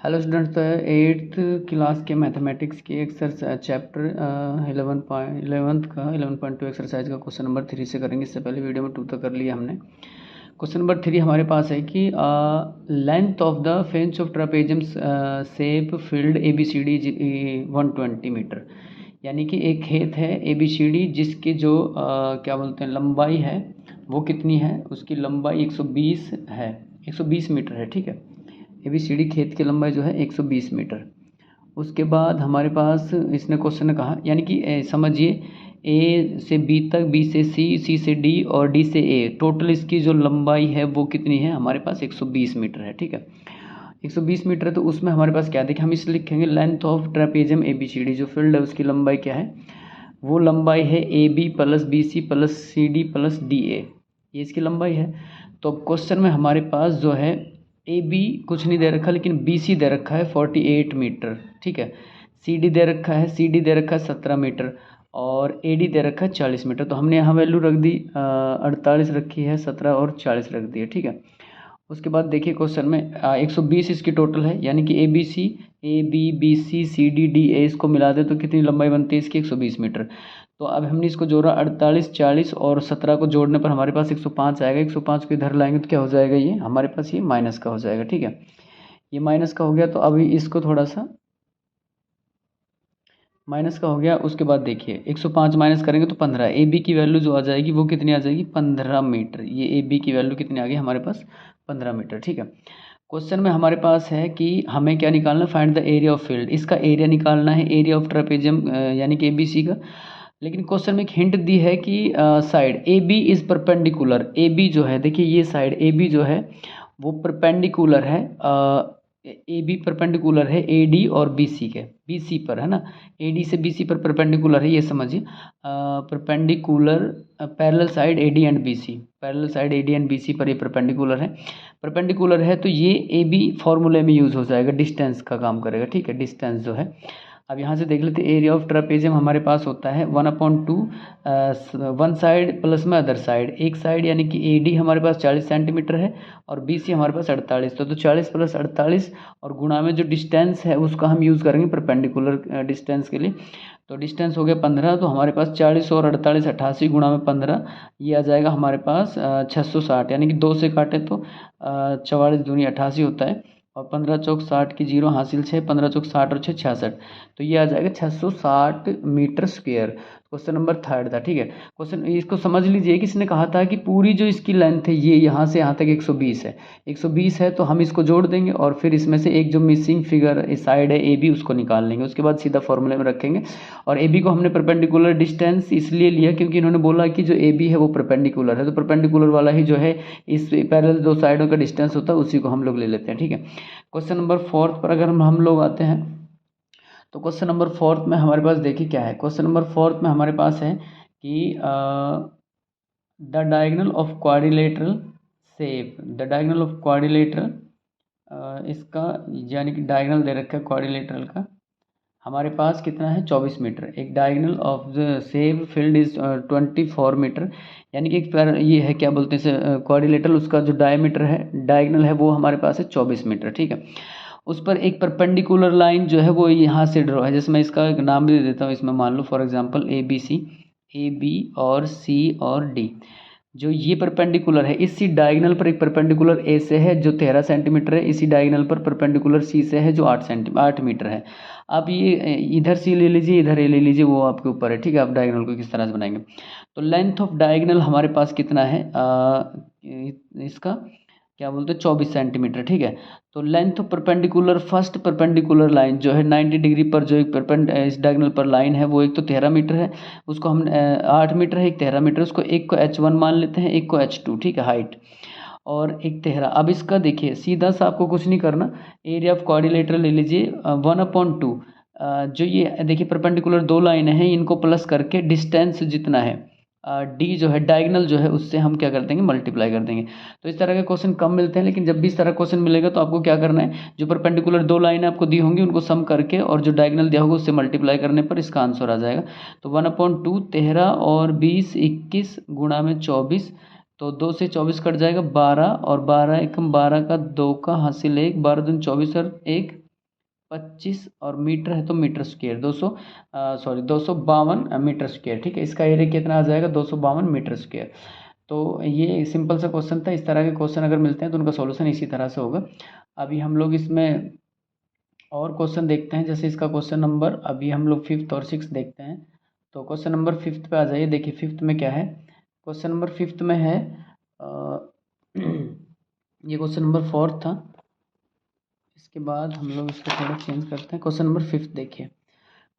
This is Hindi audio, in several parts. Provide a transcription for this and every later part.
हेलो स्टूडेंट्स, तो 8th क्लास के मैथमेटिक्स की एक्सरसाइज चैप्टर 11.2 एक्सरसाइज का क्वेश्चन नंबर 3 से करेंगे। इससे पहले वीडियो में 2 तक कर लिया हमने। क्वेश्चन नंबर 3 हमारे पास है कि length of the fence of trapezium shape field ABCD 120 metre. यानी कि एक खेत है ABCD जिसकी जो क्या बोलते हैं लंबाई है वो कितनी है, उसकी लंबाई 120 है, 120 मीटर है। ठीक है, ABCD खेत की लंबाई जो है 120 मीटर। उसके बाद हमारे पास इसने क्वेश्चन ने कहा, यानी कि समझिए A से B तक, B से C, C से D और D से A, टोटल इसकी जो लंबाई है वो कितनी है, हमारे पास 120 मीटर है। ठीक है, 120 मीटर है, तो उसमें हमारे पास क्या देखिए, हम इसे लिखेंगे लेंथ ऑफ ट्रेपेजियम ABCD, जो फील्ड है उसकी लंबाई क्या है, वो लंबाई है AB plus BC plus CD plus DA, ये इसकी लंबाई है। तो क्वेश्चन में हमारे पास जो है AB कुछ नहीं दे रखा, लेकिन BC दे रखा है 48 मीटर। ठीक है, CD दे रखा है, CD दे रखा है 17 मीटर और AD दे रखा है 40 मीटर। तो हमने यहाँ वैल्यू रख दी 48 रखी है, 17 और 40 रख दी है। ठीक है, उसके बाद देखिए क्वेश्चन में 120 इसकी टोटल है, यानी कि ABCD इसको मिला दे तो कितनी लंबाई बनती है इसकी, 120 मीटर। तो अब हमने इसको जोड़ा 48, 40 और 17 को जोड़ने पर हमारे पास 105 आएगा। 105 को इधर लाएंगे तो क्या हो जाएगा, ये हमारे पास ये माइनस का हो जाएगा। ठीक है, ये माइनस का हो गया, तो अभी इसको थोड़ा सा माइनस का हो गया। उसके बाद देखिए 105 माइनस करेंगे तो 15, AB की वैल्यू जो आ जाएगी वो कितनी आ जाएगी, 15 मीटर। ये AB की वैल्यू कितनी आ गई हमारे पास, 15 मीटर। ठीक है, क्वेश्चन में हमारे पास है कि हमें क्या निकालना, find the area of field, इसका एरिया निकालना है, एरिया ऑफ ट्रेपेजियम यानी कि ABC का। लेकिन क्वेश्चन में एक हिंट दी है कि side AB is perpendicular. AB जो है, देखिए ये साइड AB जो है वो परपेंडिकुलर है, AB परपेंडिकुलर है AD और BC के, BC पर है ना, AD से BC पर परपेंडिकुलर है, ये समझिए perpendicular parallel side AD and BC, parallel side AD and BC पर ये परपेंडिकुलर है। परपेंडिकुलर है तो ये AB फॉर्मूले में यूज़ हो जाएगा, डिस्टेंस का काम करेगा। ठीक है, डिस्टेंस जो है, अब यहाँ से देख लेते हैं, एरिया ऑफ ट्रापेजियम हमारे पास होता है 1/2 वन साइड प्लस में अदर साइड, एक साइड यानी कि AD हमारे पास 40 सेंटीमीटर है और BC हमारे पास 48, तो 40 प्लस 48 और गुणा में जो डिस्टेंस है उसका हम यूज़ करेंगे परपेंडिकुलर डिस्टेंस के लिए। तो डिस्टेंस हो गया 15, तो हमारे पास 40 और 48 88 गुणा में 15, ये आ जाएगा हमारे पास 660, यानी कि 2 से काटे तो 44 दूनी 88 होता है और 15 चौक 60 की 0 हासिल 6, 15 चौक 60 और 6 66, तो ये आ जाएगा 660 मीटर स्क्वायर। क्वेश्चन नंबर 3 था। ठीक है, क्वेश्चन इसको समझ लीजिए कि इसने कहा था कि पूरी जो इसकी लेंथ है ये यहाँ से यहाँ तक 120 है, 120 है, तो हम इसको जोड़ देंगे और फिर इसमें से एक जो मिसिंग फिगर साइड है AB उसको निकाल लेंगे। उसके बाद सीधा फॉर्मूले में रखेंगे और AB को हमने परपेंडिकुलर डिस्टेंस इसलिए लिया क्योंकि इन्होंने बोला कि जो AB है वो परपेंडिकुलर है, तो परपेंडिकुलर वाला ही जो है इस पैरेलल दो साइडों का डिस्टेंस होता है उसी को हम लोग ले लेते हैं। ठीक है, क्वेश्चन नंबर 4 पर अगर हम लोग आते हैं तो क्वेश्चन नंबर 4 में हमारे पास देखिए क्या है। क्वेश्चन नंबर 4 में हमारे पास है कि the diagonal of quadrilateral shape, the diagonal of quadrilateral इसका यानी कि डायगोनल दे रखा है क्वाड्रिलेटरल का, हमारे पास कितना है 24 मीटर। एक diagonal of the same field is 24 metre, यानी कि एक ये है क्या बोलते हैं क्वाड्रिलेटरल, उसका जो डायमीटर है डायगोनल है वो हमारे पास है 24 मीटर। ठीक है, उस पर एक परपेंडिकुलर लाइन जो है वो यहाँ से ड्रॉ है, जैसे मैं इसका एक नाम भी दे देता हूँ, इसमें मान लो फॉर एग्जांपल AB और C और D, जो ये परपेंडिकुलर है, इसी डायगोनल पर एक परपेंडिकुलर A से है जो 13 सेंटीमीटर है, इसी डायगोनल पर परपेंडिकुलर C से है जो 8 मीटर है। आप ये इधर C ले लीजिए, इधर A ले लीजिए, वो आपके ऊपर है। ठीक है, आप डायगोनल को किस तरह से बनाएंगे। तो लेंथ ऑफ डायगोनल हमारे पास कितना है, इसका क्या बोलते हैं 24 सेंटीमीटर। ठीक है, तो length of perpendicular, first perpendicular line जो है 90 डिग्री पर जो एक इस डायगोनल पर लाइन है वो एक तो 13 मीटर है, उसको हम 8 मीटर है, एक 13 मीटर, उसको एक को H1 मान लेते हैं, एक को H2। ठीक है, हाइट और एक 13। अब इसका देखिए सीधा सा आपको कुछ नहीं करना, एरिया ऑफ क्वाड्रिलेटरल ले लीजिए 1/2, जो ये देखिए परपेंडिकुलर दो लाइन है इनको प्लस करके डिस्टेंस जितना है D जो है डायगोनल जो है उससे हम क्या कर देंगे, मल्टीप्लाई कर देंगे। तो इस तरह के क्वेश्चन कम मिलते हैं, लेकिन जब भी इस तरह क्वेश्चन मिलेगा तो आपको क्या करना है, जो परपेंडिकुलर दो लाइनें आपको दी होंगी उनको सम करके और जो डायगोनल दिया होगा उससे मल्टीप्लाई करने पर इसका आंसर आ जाएगा। तो 1/2 13 और 20 21 गुणा में 24, तो 2 से 24 कट जाएगा 12 और 12 एकम 12 का 2 का हासिल 1, 12 दूनी 24 और 1 25 और मीटर है तो मीटर स्क्वायर 252 मीटर स्क्वायर। ठीक है, इसका एरिया कितना आ जाएगा 252 मीटर स्क्वायर। तो ये सिंपल सा क्वेश्चन था। इस तरह के क्वेश्चन अगर मिलते हैं तो उनका सॉल्यूशन इसी तरह से होगा। अभी हम लोग इसमें और क्वेश्चन देखते हैं। जैसे इसका क्वेश्चन नंबर, अभी हम लोग 5th और 6th देखते हैं। तो क्वेश्चन नंबर 5th पे आ जाइए। देखिए 5th में क्या है। क्वेश्चन नंबर 5th में है ये क्वेश्चन नंबर 4 था। इसके बाद हम लोग इसको थोड़ा चेंज करते हैं। क्वेश्चन नंबर 5th देखिए।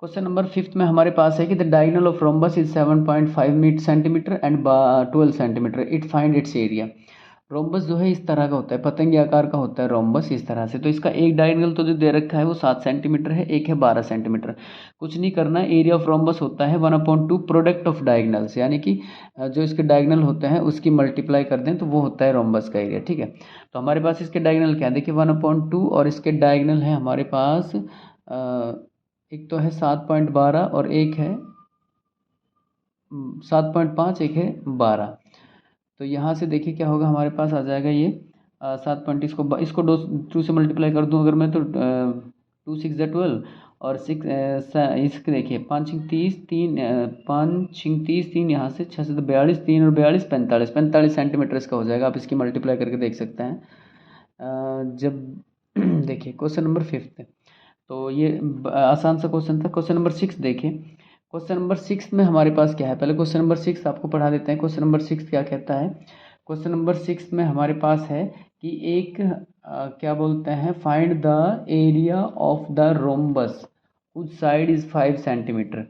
क्वेश्चन नंबर 5th में हमारे पास है कि the diagonal of rhombus is 7.5 centimetre and 12 centimetre, it find its area. Rhombus जो है इस तरह का होता है, पतंगी आकार का होता है रोम्बस इस तरह से। तो इसका एक डायगोनल तो जो दे रखा है वो 7 सेंटीमीटर है, एक है 12 सेंटीमीटर। कुछ नहीं करना, एरिया ऑफ रोम्बस होता है 1/2 प्रोडक्ट ऑफ डायगोनल्स, यानी कि जो इसके डायगोनल होते हैं उसकी मल्टीप्लाई कर दें तो वो होता है रोम्बस का एरिया। ठीक है, तो हमारे पास इसके डायगोनल क्या है, देखिए 1/2 और इसके डायगोनल है हमारे पास एक तो है 7.12 और एक है 7.5, एक है 12। तो यहाँ से देखिए क्या होगा, हमारे पास आ जाएगा ये 7 इसको 2 से मल्टीप्लाई कर दूँ अगर मैं, तो 2 6 12 और 6 इसके देखिए 5 6 30 3 5 6 30 3 यहाँ से 6 से तो 42 3 और 42 45 सेंटीमीटर इसका हो जाएगा। आप इसकी मल्टीप्लाई करके देख सकते हैं। जब देखिए क्वेश्चन नंबर 5th, तो ये आसान सा क्वेश्चन था। क्वेश्चन नंबर 6 देखिए। क्वेश्चन नंबर 6 में हमारे पास क्या है, पहले क्वेश्चन नंबर 6 आपको पढ़ा देते हैं। क्वेश्चन नंबर 6 क्या कहता है। क्वेश्चन नंबर 6 में हमारे पास है कि एक क्या बोलते हैं, find the area of the rhombus उस साइड इज 5 सेंटीमीटर।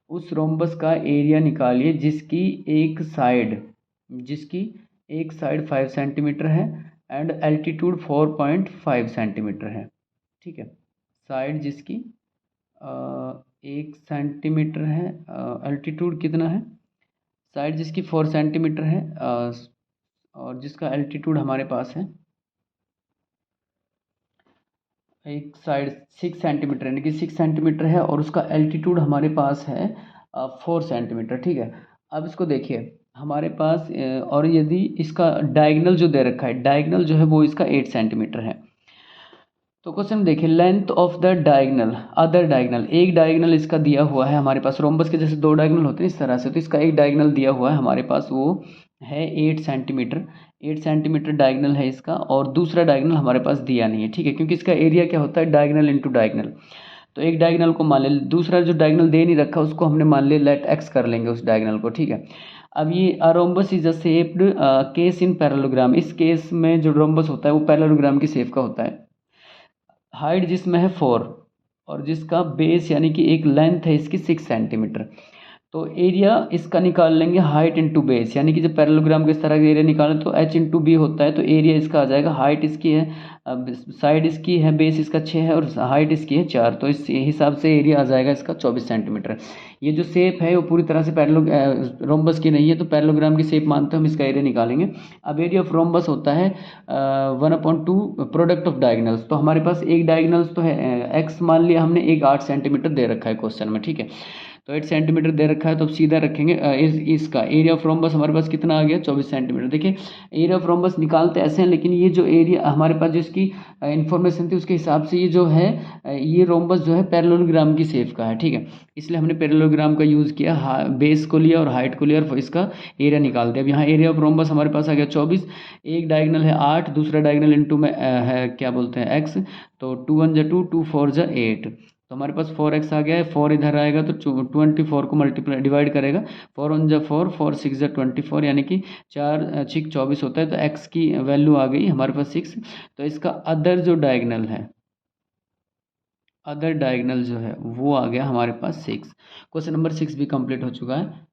उस रोम्बस का एरिया निकालिए जिसकी एक साइड 5 सेंटीमीटर है एंड एल्टीट्यूड 4.5 सेंटीमीटर है। ठीक है, साइड जिसकी 1 सेंटीमीटर है, एल्टीट्यूड कितना है, साइड जिसकी 4 सेंटीमीटर है और जिसका एल्टीट्यूड हमारे पास है, एक साइड 6 सेंटीमीटर यानी कि 6 सेंटीमीटर है और उसका एल्टीट्यूड हमारे पास है 4 सेंटीमीटर। ठीक है, अब इसको देखिए हमारे पास और यदि इसका डायगोनल जो दे रखा है, डायगोनल जो है वो इसका 8 सेंटीमीटर है। तो क्वेश्चन देखिए, length of the diagonal other diagonal, एक डायगोनल इसका दिया हुआ है हमारे पास। रोम्बस के जैसे 2 डायगोनल होते हैं इस तरह से, तो इसका एक डायगोनल दिया हुआ है हमारे पास, वो है 8 सेंटीमीटर। 8 सेंटीमीटर डायगोनल है इसका, और दूसरा डायगोनल हमारे पास दिया नहीं है। ठीक है, क्योंकि इसका एरिया क्या होता है, डायगोनल इंटू डायगोनल। तो एक डायगोनल को मान ले, दूसरा जो डायगोनल दे नहीं रखा उसको हमने मान ले लेट एक्स कर लेंगे उस डायगोनल को। ठीक है, अब ये rhombus is a shaped case in parallelogram. इस केस में जो रोम्बस होता है वो पैरेललोग्राम की शेप का होता है। हाइट जिसमें है 4 और जिसका बेस यानी कि एक लेंथ है इसकी 6 सेंटीमीटर। तो एरिया इसका निकाल लेंगे हाइट इंटू बेस, यानी कि जब पैरेललोग्राम के इस तरह का एरिया निकालें तो h इंटू बी होता है। तो एरिया इसका आ जाएगा, हाइट इसकी है, साइड इसकी है, बेस इसका 6 है और हाइट इसकी है 4। तो इस हिसाब से एरिया आ जाएगा इसका 24 सेंटीमीटर। ये जो शेप है वो पूरी तरह से रोम्बस की नहीं है, तो पैरेललोग्राम की शेप मानते हैं हम, इसका एरिया निकालेंगे। अब एरिया ऑफ रोम्बस होता है 1/2 प्रोडक्ट ऑफ डायगोनल्स। तो हमारे पास एक डायगोनल्स तो है एक्स मान लिया हमने, एक 8 सेंटीमीटर दे रखा है क्वेश्चन में। ठीक है, तो 8 सेंटीमीटर दे रखा है, तो अब सीधा रखेंगे इसका एरिया ऑफ रोम्बस हमारे पास कितना आ गया 24 सेंटीमीटर। देखिए एरिया ऑफ रोम्बस निकालते ऐसे हैं, लेकिन ये जो एरिया हमारे पास जिसकी इन्फॉर्मेशन थी उसके हिसाब से ये जो है ये रोम्बस जो है पैरेललोग्राम की शेप का है। ठीक है, इसलिए हमने पैरेललोग्राम का यूज़ किया, बेस को लिया और हाइट को लिया और इसका एरिया निकाल दिया। अब यहाँ एरिया ऑफ रोम्बस हमारे पास आ गया 24, एक डायगोनल है 8, दूसरा डायगोनल इंटू में है क्या बोलते हैं एक्स, तो 2 1 2 2 4 8। तो हमारे पास 4x आ गया है, 4 इधर आएगा तो 24 को मल्टीप्लाई डिवाइड करेगा, 4 1 4 4 6 24, यानी कि 4 6 24 होता है। तो x की वैल्यू आ गई हमारे पास 6। तो इसका अदर जो डायगोनल है, अदर डायगोनल जो है वो आ गया हमारे पास 6। क्वेश्चन नंबर 6 भी कंप्लीट हो चुका है।